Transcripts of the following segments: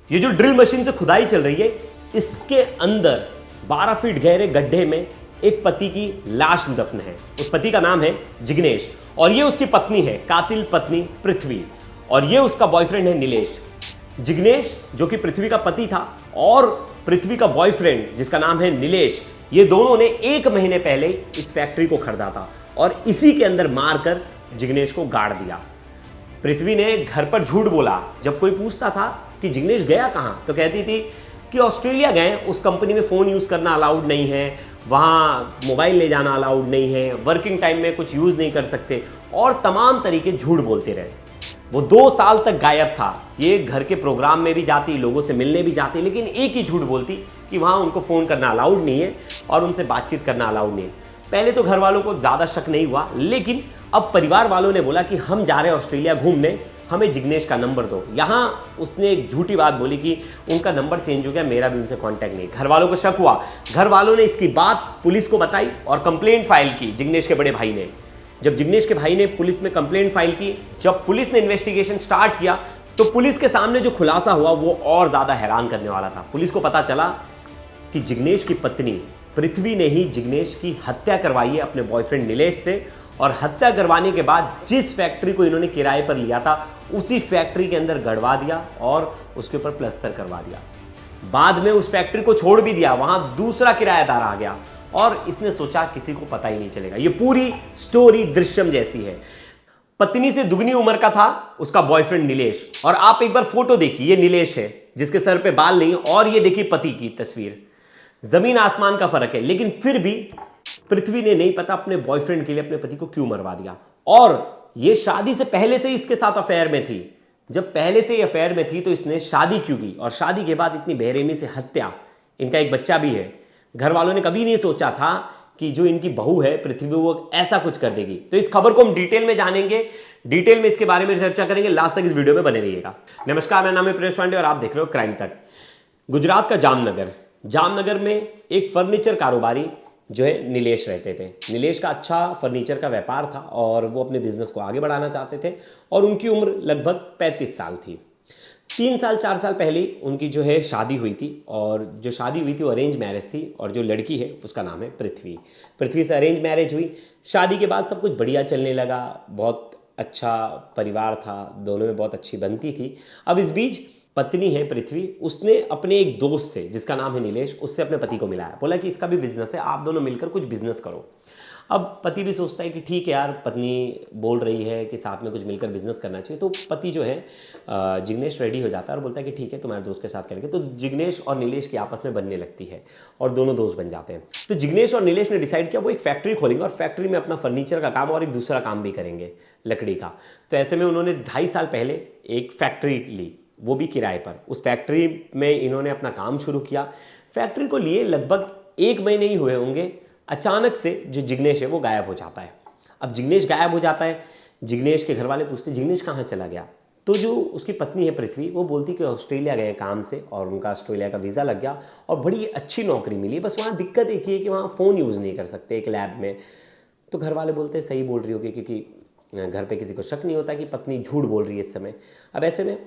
ये जो drill machine से खुदाई चल रही है, इसके अंदर 12 फीट गहरे गड्ढे में एक पति की लाश दफन है। उस पति का नाम है जिग्नेश और ये उसकी पत्नी है, कातिल पत्नी पृथ्वी, और ये उसका बॉयफ्रेंड है नीलेश। जिग्नेश जो कि पृथ्वी का पति था और पृथ्वी का बॉयफ्रेंड जिसका नाम है नीलेश, ये दोनों ने 1 महीने पहले इस फैक्ट्री को खरीदा था और इसी के अंदर मारकर जिग्नेश को गाड़ दिया। पृथ्वी ने घर पर झूठ बोला। जब कोई पूछता था कि जिग्नेश गया कहाँ, तो कहती थी कि ऑस्ट्रेलिया गए, उस कंपनी में फ़ोन यूज़ करना अलाउड नहीं है, वहाँ मोबाइल ले जाना अलाउड नहीं है, वर्किंग टाइम में कुछ यूज़ नहीं कर सकते, और तमाम तरीके झूठ बोलते रहे। वो 2 साल तक गायब था। ये घर के प्रोग्राम में भी जाती, लोगों से मिलने भी जाती, लेकिन एक ही झूठ बोलती कि वहाँ उनको फ़ोन करना अलाउड नहीं है और उनसे बातचीत करना अलाउड नहीं है। पहले तो घर वालों को ज़्यादा शक नहीं हुआ, लेकिन अब परिवार वालों ने बोला कि हम जा रहे हैं ऑस्ट्रेलिया घूमने, हमें जिग्नेश का नंबर दो। यहाँ उसने एक झूठी बात बोली कि उनका नंबर चेंज हो गया, मेरा भी उनसे कांटेक्ट नहीं। घर वालों को शक हुआ। घर वालों ने इसकी बात पुलिस को बताई और कंप्लेंट फाइल की जिग्नेश के बड़े भाई ने। जब जिग्नेश के भाई ने पुलिस में कंप्लेंट फाइल की, जब पुलिस ने इन्वेस्टिगेशन स्टार्ट किया, तो पुलिस के सामने जो खुलासा हुआ वो और ज़्यादा हैरान करने वाला था। पुलिस को पता चला कि जिग्नेश की पत्नी पृथ्वी ने ही जिग्नेश की हत्या करवाई है अपने बॉयफ्रेंड नीलेश से, और हत्या करवाने के बाद जिस फैक्ट्री को इन्होंने किराए पर लिया था उसी फैक्ट्री के अंदर गड़वा दिया और उसके ऊपर प्लास्टर करवा दिया। बाद में उस फैक्ट्री को छोड़ भी दिया, वहां दूसरा किराएदार आ गया और इसने सोचा किसी को पता ही नहीं चलेगा। ये पूरी स्टोरी दृश्यम जैसी है। पत्नी से दुगनी उम्र का था उसका बॉयफ्रेंड नीलेश, और आप एक बार फोटो देखिए, ये नीलेश है जिसके सर पे बाल नहीं, और ये देखिए पति की तस्वीर। जमीन आसमान का फर्क है, लेकिन फिर भी पृथ्वी ने नहीं पता अपने बॉयफ्रेंड के लिए अपने पति को क्यों मरवा दिया। और ये शादी से पहले से इसके साथ अफेयर में थी। जब पहले से ये अफेयर में थी तो इसने शादी क्यों की, और शादी के बाद इतनी बेरहमी से हत्या। इनका एक बच्चा भी है। घर वालों ने कभी नहीं सोचा था कि जो इनकी बहू है पृथ्वी, वो ऐसा कुछ कर देगी। तो इस खबर को हम डिटेल में जानेंगे, डिटेल में इसके बारे में चर्चा करेंगे। लास्ट तक इस वीडियो में बने रहिएगा। नमस्कार, मेरा नाम है प्रेश पांडे और आप देख रहे हो क्राइम तक। गुजरात का जामनगर में एक फर्नीचर कारोबारी जो है नीलेश रहते थे। नीलेश का अच्छा फर्नीचर का व्यापार था और वो अपने बिजनेस को आगे बढ़ाना चाहते थे, और उनकी उम्र लगभग 35 साल थी। 4 साल पहले उनकी जो है शादी हुई थी, और जो शादी हुई थी वो अरेंज मैरिज थी, और जो लड़की है उसका नाम है पृथ्वी से अरेंज मैरिज हुई। शादी के बाद सब कुछ बढ़िया चलने लगा, बहुत अच्छा परिवार था, दोनों में बहुत अच्छी बनती थी। अब इस बीच पत्नी है पृथ्वी, उसने अपने एक दोस्त से जिसका नाम है नीलेश, उससे अपने पति को मिलाया। बोला कि इसका भी बिजनेस है, आप दोनों मिलकर कुछ बिजनेस करो। अब पति भी सोचता है कि ठीक है यार, पत्नी बोल रही है कि साथ में कुछ मिलकर बिजनेस करना चाहिए, तो पति जो है जिग्नेश रेडी हो जाता है और बोलता है कि ठीक है, तुम्हारे दोस्त के साथ करेंगे। तो जिग्नेश और नीलेश की आपस में बनने लगती है और दोनों दोस्त बन जाते हैं। तो जिग्नेश और नीलेश ने डिसाइड किया वो एक फैक्ट्री खोलेंगे और फैक्ट्री में अपना फर्नीचर का काम और एक दूसरा काम भी करेंगे, लकड़ी का। तो ऐसे में उन्होंने 2.5 साल पहले एक फैक्ट्री ली, वो भी किराए पर। उस फैक्ट्री में इन्होंने अपना काम शुरू किया। फैक्ट्री को लिए लगभग 1 महीने ही हुए होंगे, अचानक से जो जिग्नेश है वो गायब हो जाता है। अब जिग्नेश गायब हो जाता है, जिग्नेश के घर वाले पूछते जिग्नेश कहाँ चला गया। तो जो उसकी पत्नी है पृथ्वी, वो बोलती कि ऑस्ट्रेलिया गए काम से और उनका ऑस्ट्रेलिया का वीज़ा लग गया और बड़ी अच्छी नौकरी मिली, बस वहाँ दिक्कत एक ही है कि वहाँ फ़ोन यूज़ नहीं कर सकते, एक लैब में। तो घर वाले बोलते सही बोल रही होगी, क्योंकि घर पे किसी को शक नहीं होता कि पत्नी झूठ बोल रही है इस समय। अब ऐसे में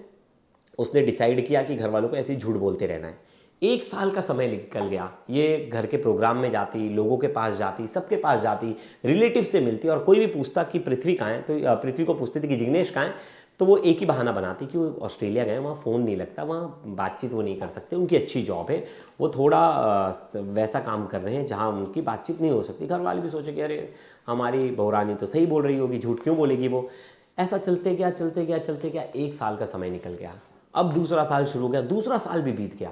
उसने डिसाइड किया कि घर वालों को ऐसे ही झूठ बोलते रहना है। 1 साल का समय निकल गया। ये घर के प्रोग्राम में जाती, लोगों के पास जाती, सबके पास जाती, रिलेटिव से मिलती, और कोई भी पूछता कि पृथ्वी कहाँ है, तो पृथ्वी को पूछती थी कि जिग्नेश कहाँ है, तो वो एक ही बहाना बनाती कि वो ऑस्ट्रेलिया गए, वहाँ फ़ोन नहीं लगता, वहाँ बातचीत वो नहीं कर सकते, उनकी अच्छी जॉब है, वो थोड़ा वैसा काम कर रहे हैं जहाँ उनकी बातचीत नहीं हो सकती। घर वाले भी सोचे कि अरे हमारी बहुरानी तो सही बोल रही होगी, झूठ क्यों बोलेगी वो। ऐसा चलते गया 1 साल का समय निकल गया। अब दूसरा साल शुरू हो गया, दूसरा साल भी बीत गया।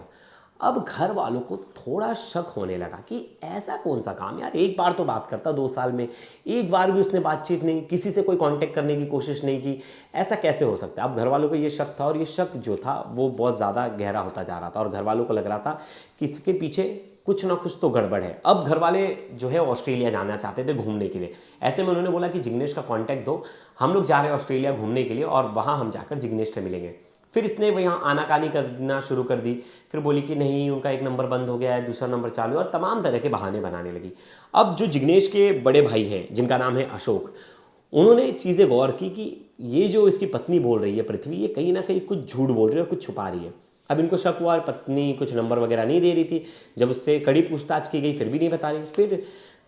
अब घर वालों को थोड़ा शक होने लगा कि ऐसा कौन सा काम यार, एक बार तो बात करता 2 साल में, एक बार भी उसने बातचीत नहीं, किसी से कोई कांटेक्ट करने की कोशिश नहीं की, ऐसा कैसे हो सकता है। अब घर वालों को ये शक था, और ये शक जो था वो बहुत ज़्यादा गहरा होता जा रहा था, और घर वालों को लग रहा था कि इसके पीछे कुछ ना कुछ तो गड़बड़ है। अब घर वाले जो है ऑस्ट्रेलिया जाना चाहते थे घूमने के लिए। ऐसे में उन्होंने बोला कि जिग्नेश का कांटेक्ट दो, हम लोग जा रहे हैं ऑस्ट्रेलिया घूमने के लिए, और वहाँ हम जाकर जिग्नेश से मिलेंगे। फिर इसने वो यहाँ आनाकानी करना शुरू कर दी। फिर बोली कि नहीं, उनका एक नंबर बंद हो गया है, दूसरा नंबर चालू है, और तमाम तरह के बहाने बनाने लगी। अब जो जिग्नेश के बड़े भाई हैं जिनका नाम है अशोक, उन्होंने चीज़ें गौर की कि ये जो इसकी पत्नी बोल रही है पृथ्वी, ये कहीं ना कहीं कुछ झूठ बोल रही है और कुछ छुपा रही है। अब इनको शक हुआ, पत्नी कुछ नंबर वगैरह नहीं दे रही थी। जब उससे कड़ी पूछताछ की गई फिर भी नहीं बता रही। फिर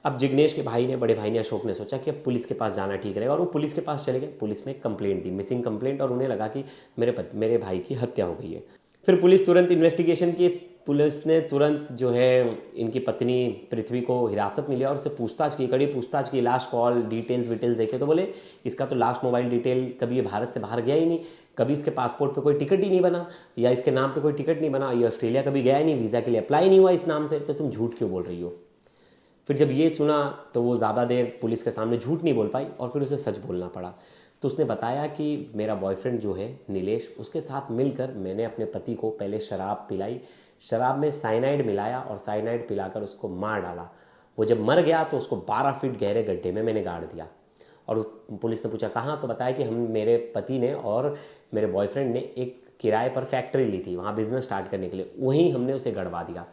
अब जिग्नेश के भाई ने, बड़े भाई ने, अशोक ने सोचा कि अब पुलिस के पास जाना ठीक रहेगा, और वो पुलिस के पास चले गए। पुलिस में कंप्लेंट दी, मिसिंग कंप्लेंट, और उन्हें लगा कि मेरे भाई की हत्या हो गई है। फिर पुलिस तुरंत इन्वेस्टिगेशन की। पुलिस ने तुरंत जो है इनकी पत्नी पृथ्वी को हिरासत में लिया और उससे पूछताछ की, कड़ी पूछताछ की। लास्ट कॉल डिटेल्स देखे तो बोले इसका तो लास्ट मोबाइल डिटेल कभी ये भारत से बाहर गया ही नहीं, कभी इसके पासपोर्ट पे कोई टिकट ही नहीं बना, या इसके नाम पे कोई टिकट नहीं बना, ये ऑस्ट्रेलिया कभी गया ही नहीं, वीज़ा के लिए अप्लाई नहीं हुआ इस नाम से, तो तुम झूठ क्यों बोल रही हो। फिर जब ये सुना तो वो ज़्यादा देर पुलिस के सामने झूठ नहीं बोल पाई और फिर उसे सच बोलना पड़ा। तो उसने बताया कि मेरा बॉयफ्रेंड जो है नीलेश, उसके साथ मिलकर मैंने अपने पति को पहले शराब पिलाई, शराब में साइनाइड मिलाया और साइनाइड पिलाकर उसको मार डाला। वो जब मर गया तो उसको 12 फीट गहरे गड्ढे में मैंने गाड़ दिया। और पुलिस ने पूछा कहाँ, तो बताया कि मेरे पति ने और मेरे बॉयफ्रेंड ने एक किराए पर फैक्ट्री ली थी वहाँ बिजनेस स्टार्ट करने के लिए, वहीं हमने उसे गड़वा दिया।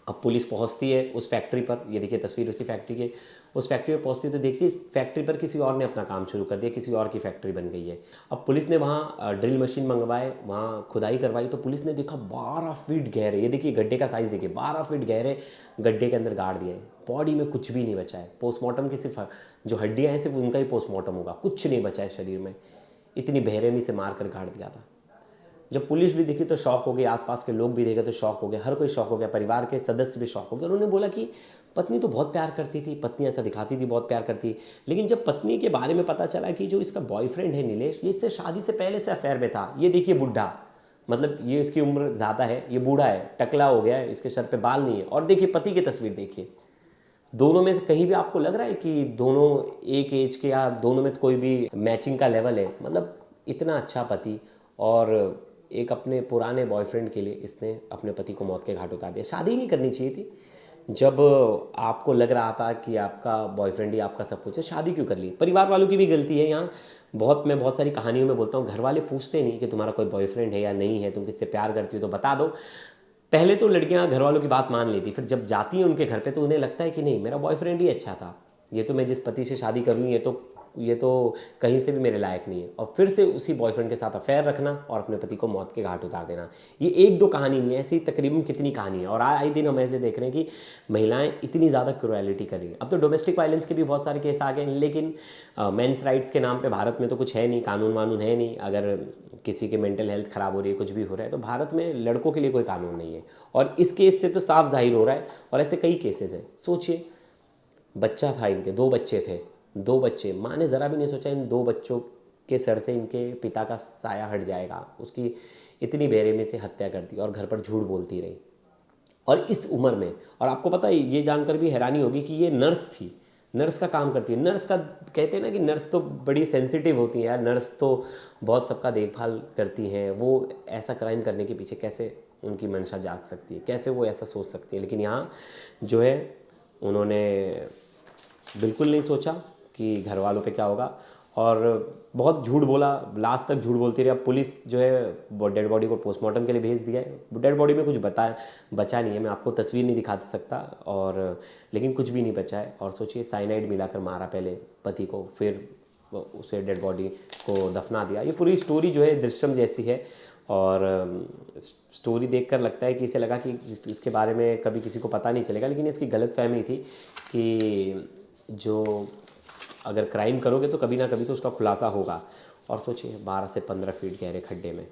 अब पुलिस पहुंचती है उस फैक्ट्री पर, ये देखिए तस्वीर उसी फैक्ट्री की। उस फैक्ट्री में पहुंचती है तो देखती है इस फैक्ट्री पर किसी और ने अपना काम शुरू कर दिया, किसी और की फैक्ट्री बन गई है। अब पुलिस ने वहाँ ड्रिल मशीन मंगवाए, वहाँ खुदाई करवाई, तो पुलिस ने देखा 12 फीट गहरे, ये देखिए गड्ढे का साइज़ देखिए, 12 फीट गहरे गड्ढे के अंदर गाड़ दिया है। बॉडी में कुछ भी नहीं बचा है। पोस्टमार्टम की सिर्फ जो हड्डियाँ हैं सिर्फ उनका ही पोस्टमार्टम होगा, कुछ नहीं बचा है शरीर में। इतनी बेरहमी से मार कर गाड़ दिया था। जब पुलिस भी देखी तो शॉक हो गई, आसपास के लोग भी देखे तो शॉक हो गए, हर कोई शॉक हो गया, परिवार के सदस्य भी शॉक हो गए। उन्होंने बोला कि पत्नी तो बहुत प्यार करती थी, पत्नी ऐसा दिखाती थी बहुत प्यार करती, लेकिन जब पत्नी के बारे में पता चला कि जो इसका बॉयफ्रेंड है नीलेश, ये इससे शादी से पहले से अफेयर में था। ये देखिए बुढ़ा, मतलब ये इसकी उम्र ज़्यादा है, ये बूढ़ा है, टकला हो गया है, इसके सर पे बाल नहीं है। और देखिए पति की तस्वीर देखिए, दोनों में से कहीं भी आपको लग रहा है कि दोनों एक एज के या दोनों में कोई भी मैचिंग का लेवल है। मतलब इतना अच्छा पति, और एक अपने पुराने बॉयफ्रेंड के लिए इसने अपने पति को मौत के घाट उतार दिया। शादी नहीं करनी चाहिए थी। जब आपको लग रहा था कि आपका बॉयफ्रेंड ही आपका सब कुछ है, शादी क्यों कर ली। परिवार वालों की भी गलती है यहाँ। मैं बहुत सारी कहानियों में बोलता हूँ, घर वाले पूछते नहीं कि तुम्हारा कोई बॉयफ्रेंड है या नहीं है, तुम किससे प्यार करती हो तो बता दो। पहले तो लड़कियां घर वालों की बात मान लेती, फिर जब जाती हैं उनके घर पे तो उन्हें लगता है कि नहीं, मेरा बॉयफ्रेंड ही अच्छा था, ये तो मैं जिस पति से शादी करूँ ये तो कहीं से भी मेरे लायक नहीं है। और फिर से उसी बॉयफ्रेंड के साथ अफेयर रखना और अपने पति को मौत के घाट उतार देना। ये एक दो कहानी नहीं है, ऐसी तकरीबन कितनी कहानी है। और आए दिन हम ऐसे देख रहे हैं कि महिलाएं इतनी ज़्यादा क्रुएलिटी कर रही हैं। अब तो डोमेस्टिक वायलेंस के भी बहुत सारे केस आ गए हैं, लेकिन मेंस राइट्स के नाम पे भारत में तो कुछ है नहीं, कानून वानून है नहीं। अगर किसी की मेंटल हेल्थ ख़राब हो रही है, कुछ भी हो रहा है, तो भारत में लड़कों के लिए कोई कानून नहीं है। और इस केस से तो साफ जाहिर हो रहा है, और ऐसे कई केसेस हैं। सोचिए, बच्चा था इनके, 2 बच्चे थे, 2 बच्चे, माँ ने ज़रा भी नहीं सोचा इन 2 बच्चों के सर से इनके पिता का साया हट जाएगा। उसकी इतनी बेरहमी से हत्या कर दी और घर पर झूठ बोलती रही, और इस उम्र में। और आपको पता है, ये जानकर भी हैरानी होगी कि ये नर्स थी, नर्स का काम करती है। नर्स का कहते हैं ना कि नर्स तो बड़ी सेंसिटिव होती है यार, नर्स तो बहुत सबका देखभाल करती हैं। वो ऐसा क्राइम करने के पीछे कैसे उनकी मंशा जाग सकती है, कैसे वो ऐसा सोच सकती है। लेकिन यहाँ जो है उन्होंने बिल्कुल नहीं सोचा कि घर वालों पे क्या होगा, और बहुत झूठ बोला, लास्ट तक झूठ बोलती रही। अब पुलिस जो है डेड बॉडी को पोस्टमार्टम के लिए भेज दिया है। डेड बॉडी में कुछ बचा नहीं है, मैं आपको तस्वीर नहीं दिखा सकता, और लेकिन कुछ भी नहीं बचा है। और सोचिए, साइनाइड मिलाकर मारा पहले पति को, फिर उसे डेड बॉडी को दफना दिया। ये पूरी स्टोरी जो है दृश्यम जैसी है, और स्टोरी देखकर लगता है कि इसे लगा कि इसके बारे में कभी किसी को पता नहीं चलेगा, लेकिन इसकी गलतफहमी थी कि जो अगर क्राइम करोगे तो कभी ना कभी तो उसका खुलासा होगा। और सोचिए 12 से 15 फीट गहरे खड्डे में।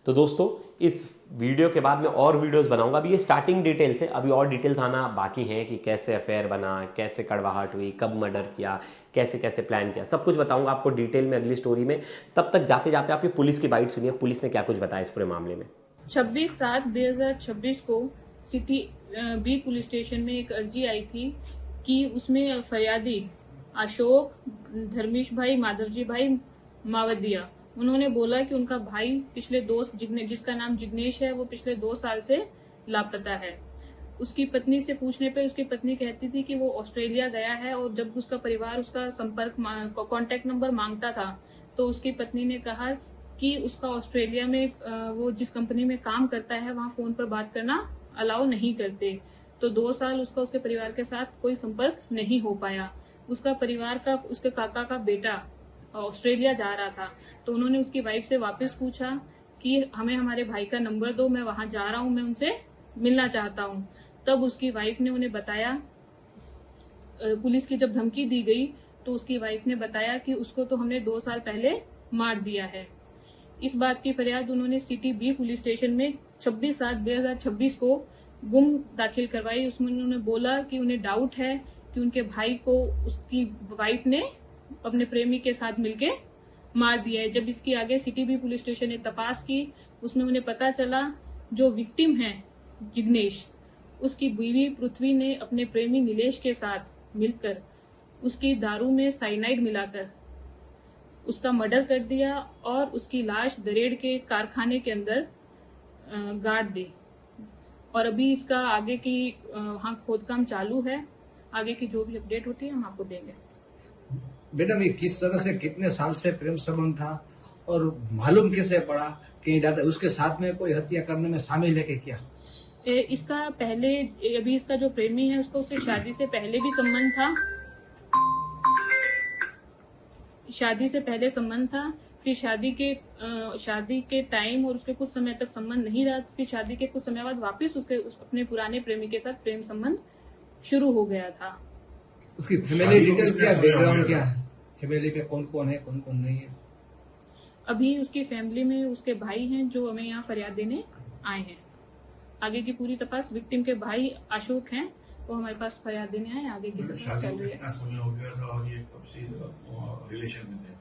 तो दोस्तों, इस वीडियो के बाद मैं और वीडियोस बनाऊंगा। अभी ये स्टार्टिंग डिटेल्स है, अभी और डिटेल्स आना बाकी हैं कि कैसे अफेयर बना, कैसे कड़वाहट हुई, कब मर्डर किया, कैसे कैसे प्लान किया, सब कुछ बताऊंगा आपको डिटेल में अगली स्टोरी में। तब तक जाते जाते आप ये पुलिस की बाइट सुनिए, पुलिस ने क्या कुछ बताया इस पूरे मामले में। 26/7/2026 को सिटी बी पुलिस स्टेशन में एक अर्जी आई थी कि उसमें फरियादी अशोक धर्मेश भाई माधवजी भाई मावदिया, उन्होंने बोला कि उनका भाई पिछले 2 जिसका नाम जिग्नेश है, वो पिछले 2 साल से लापता है। उसकी पत्नी से पूछने पे उसकी पत्नी कहती थी कि वो ऑस्ट्रेलिया गया है, और जब उसका परिवार उसका कांटेक्ट नंबर मांगता था तो उसकी पत्नी ने कहा कि उसका ऑस्ट्रेलिया में वो जिस कंपनी में काम करता है वहां फोन पर बात करना अलाउ नहीं करते। तो 2 साल उसके परिवार के साथ कोई संपर्क नहीं हो पाया। उसका परिवार का, उसके काका का बेटा ऑस्ट्रेलिया जा रहा था, तो उन्होंने उसकी वाइफ से वापस पूछा कि हमें हमारे भाई का नंबर दो, मैं वहां जा रहा हूं, मैं उनसे मिलना चाहता हूं। तब उसकी वाइफ ने उन्हें बताया, पुलिस की जब धमकी दी गई तो उसकी वाइफ ने बताया कि उसको तो हमने 2 साल पहले मार दिया है। इस बात की फरियाद उन्होंने सिटी बी पुलिस स्टेशन में 26/7/2026 को गुम दाखिल करवाई। उसमें उन्होंने बोला कि उन्हें डाउट है कि उनके भाई को उसकी वाइफ ने अपने प्रेमी के साथ मिलके मार दिया है। जब इसकी आगे सिटी बी पुलिस स्टेशन ने तपास की, उसमें उन्हें पता चला जो विक्टिम है जिग्नेश, उसकी बीवी पृथ्वी ने अपने प्रेमी नीलेश के साथ मिलकर उसकी दारू में साइनाइड मिलाकर उसका मर्डर कर दिया और उसकी लाश दरेड़ के कारखाने के अंदर गाड़ दी। और अभी इसका आगे की वहां खोदकाम चालू है। आगे की जो भी अपडेट होती है हम आपको देंगे। मैडम, ये किस तरह से, कितने साल से प्रेम संबंध था और मालूम कैसे पड़ा कि दादा उसके साथ में कोई हत्या करने में शामिल है कि क्या? इसका पहले, अभी इसका जो प्रेमी है उसका उससे शादी से पहले भी संबंध था। शादी से पहले संबंध था, फिर शादी के टाइम और उसके कुछ समय तक संबंध नहीं रहा। फिर शादी के कुछ समय बाद वापस अपने पुराने प्रेमी के साथ प्रेम संबंध शुरू हो गया था। उसकी फैमिली डिटेल क्या, बैकग्राउंड क्या है, फैमिली पे कौन कौन है, कौन कौन नहीं है? अभी उसकी फैमिली में उसके भाई हैं जो हमें यहाँ फरियाद देने आए हैं। आगे की पूरी तपास, विक्टिम के भाई अशोक हैं, वो हमारे पास फरियाद देने आए। आगे की तपास चल रही है। कितना समय हो गया था और ये कब से रिलेशन में थे?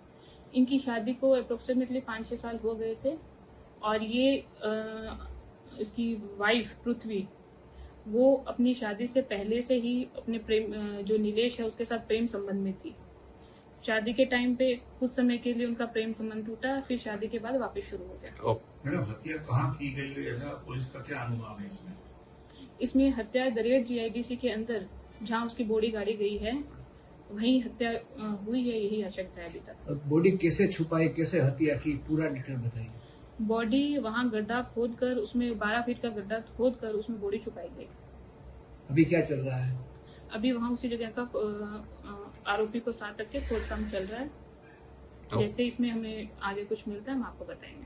इनकी शादी को अप्रोक्सीमेटली 5-6 साल हो गए थे। और ये इसकी वाइफ पृथ्वी, वो अपनी शादी से पहले से ही अपने प्रेम, जो नीलेश है उसके साथ प्रेम संबंध में थी। शादी के टाइम पे कुछ समय के लिए उनका प्रेम संबंध टूटा, फिर शादी के बाद वापस शुरू हो गया। मैडम, हत्या कहाँ की गई, ऐसा पुलिस का क्या अनुमान है इसमें? इसमें हत्या दरेड़ जीआईडीसी के अंदर जहां उसकी बॉडी गाड़ी गई है वहीं हत्या हुई है, यही आशंका है अभी तक। बॉडी कैसे छुपाई, कैसे हत्या की, पूरा डिटेल बताइए। बॉडी वहां गड्ढा खोदकर, उसमें 12 फीट का गड्ढा खोदकर उसमें बॉडी छुपाई गई। अभी क्या चल रहा है? अभी वहां उसी जगह का आरोपी को साथ रख के खोदकाम चल रहा है। जैसे इसमें हमें आगे कुछ मिलता है हम आपको बताएंगे।